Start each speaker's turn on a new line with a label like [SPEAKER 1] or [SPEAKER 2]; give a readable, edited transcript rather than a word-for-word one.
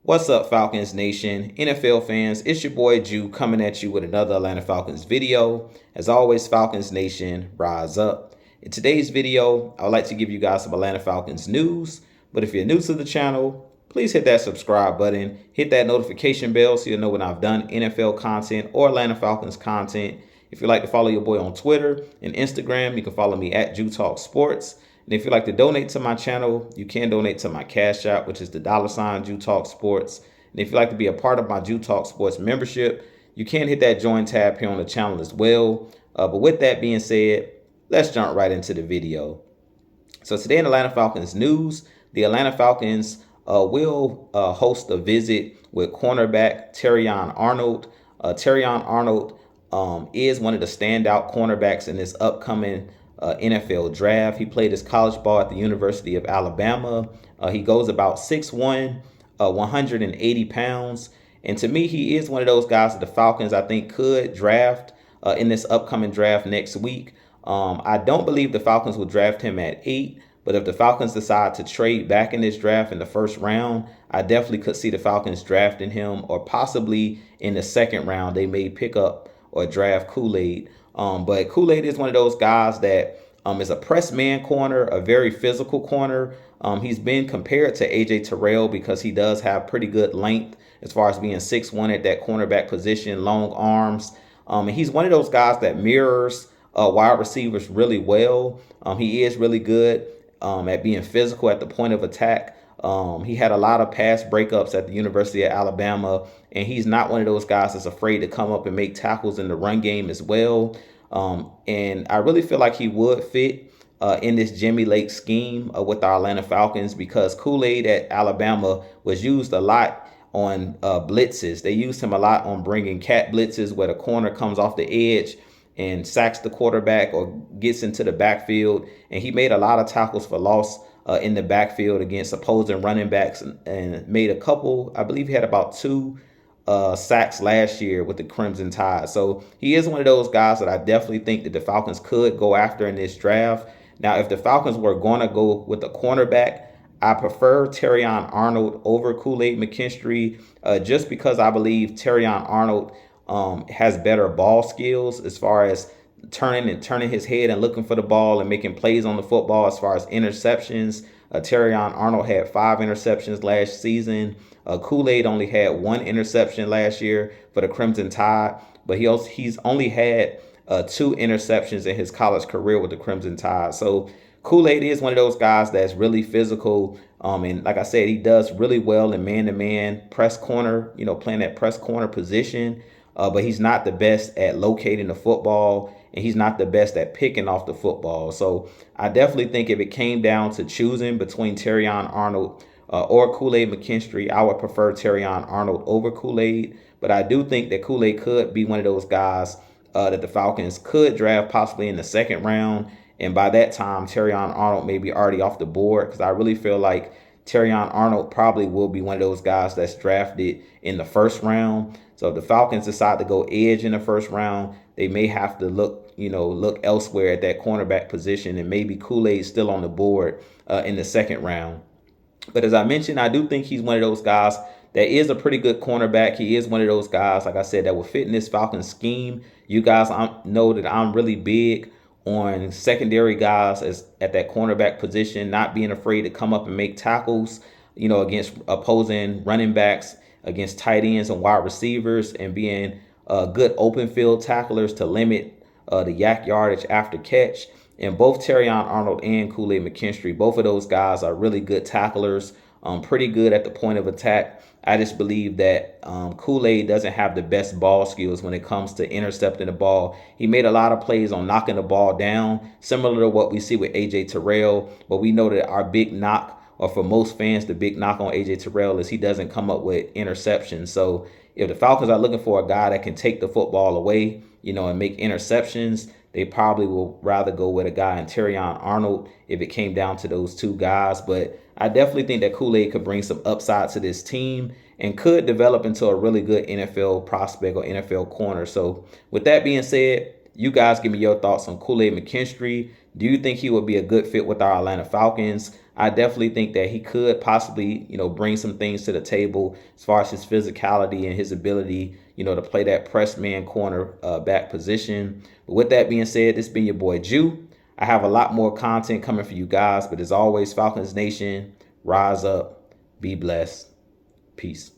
[SPEAKER 1] What's up, Falcons Nation, NFL fans? It's your boy Jew coming at you with another Atlanta Falcons video. As always, Falcons Nation, rise up. In today's video, I would like to give you guys some Atlanta Falcons news. But if you're new to the channel, please hit that subscribe button, hit that notification bell so you'll know when I've done NFL content or Atlanta Falcons content. If you'd like to follow your boy on Twitter and Instagram, you can follow me at Jew Talk Sports. And if you'd like to donate to my channel, you can donate to my Cash App, which is the $ Jew Talk Sports. And if you'd like to be a part of my Jew Talk Sports membership, you can hit that join tab here on the channel as well. But with that being said, let's jump right into the video. So today in Atlanta Falcons news, the Atlanta Falcons will host a visit with cornerback Terrion Arnold. Terrion Arnold is one of the standout cornerbacks in this upcoming NFL draft. He played his college ball at the University of Alabama. He goes about 6'1", 180 pounds. And to me, he is one of those guys that the Falcons, I think, could draft in this upcoming draft next week. I don't believe the Falcons will draft him at 8, but if the Falcons decide to trade back in this draft in the first round, I definitely could see the Falcons drafting him, or possibly in the second round, they may pick up or draft Kool-Aid. But Kool-Aid is one of those guys that is a press man corner, a very physical corner. He's been compared to AJ Terrell because he does have pretty good length as far as being 6'1" at that cornerback position, long arms. And he's one of those guys that mirrors wide receivers really well. He is really good at being physical at the point of attack. He had a lot of pass breakups at the University of Alabama, and he's not one of those guys that's afraid to come up and make tackles in the run game as well. And I really feel like he would fit in this Jimmy Lake scheme with our Atlanta Falcons, because Kool-Aid at Alabama was used a lot on blitzes. They used him a lot on bringing cat blitzes where the corner comes off the edge and sacks the quarterback or gets into the backfield. And he made a lot of tackles for loss in the backfield against opposing running backs, and made a couple. I believe he had about 2 sacks last year with the Crimson Tide. So he is one of those guys that I definitely think that the Falcons could go after in this draft. Now, if the Falcons were going to go with a cornerback, I prefer Terrion Arnold over Kool-Aid McKinstry, just because I believe Terrion Arnold has better ball skills as far as turning his head and looking for the ball and making plays on the football. As far as interceptions, Terrion Arnold had 5 interceptions last season. Kool-Aid only had 1 interception last year for the Crimson Tide, but he's only had 2 interceptions in his college career with the Crimson Tide. So Kool-Aid is one of those guys that's really physical. And like I said, he does really well in man-to-man press corner, playing that press corner position. But he's not the best at locating the football, and he's not the best at picking off the football. So I definitely think if it came down to choosing between Terrion Arnold or Kool-Aid McKinstry, I would prefer Terrion Arnold over Kool-Aid. But I do think that Kool-Aid could be one of those guys that the Falcons could draft possibly in the second round. And by that time, Terrion Arnold may be already off the board, because I really feel like Terrion Arnold probably will be one of those guys that's drafted in the first round. So if the Falcons decide to go edge in the first round, they may have to look elsewhere at that cornerback position, and maybe Kool-Aid still on the board in the second round. But as I mentioned, I do think he's one of those guys that is a pretty good cornerback. He is one of those guys, like I said, that will fit in this Falcons scheme. You guys know that I'm really big on secondary guys at that cornerback position, not being afraid to come up and make tackles, against opposing running backs, against tight ends and wide receivers, and being good open field tacklers to limit the yak yardage after catch. And both Terrion Arnold and Kool-Aid McKinstry, both of those guys are really good tacklers, pretty good at the point of attack. I just believe that Kool-Aid doesn't have the best ball skills when it comes to intercepting the ball. He made a lot of plays on knocking the ball down, similar to what we see with AJ Terrell. But we know that our big knock, or for most fans, the big knock on AJ Terrell is he doesn't come up with interceptions. So if the Falcons are looking for a guy that can take the football away, and make interceptions, they probably will rather go with a guy in Terrion Arnold if it came down to those 2 guys. But I definitely think that Kool-Aid could bring some upside to this team and could develop into a really good NFL prospect or NFL corner. So with that being said, you guys give me your thoughts on Kool-Aid McKinstry. Do you think he would be a good fit with our Atlanta Falcons? I definitely think that he could possibly, bring some things to the table as far as his physicality and his ability, to play that press man corner back position. But with that being said, this has been your boy Jew. I have a lot more content coming for you guys, but as always, Falcons Nation, rise up, be blessed, peace.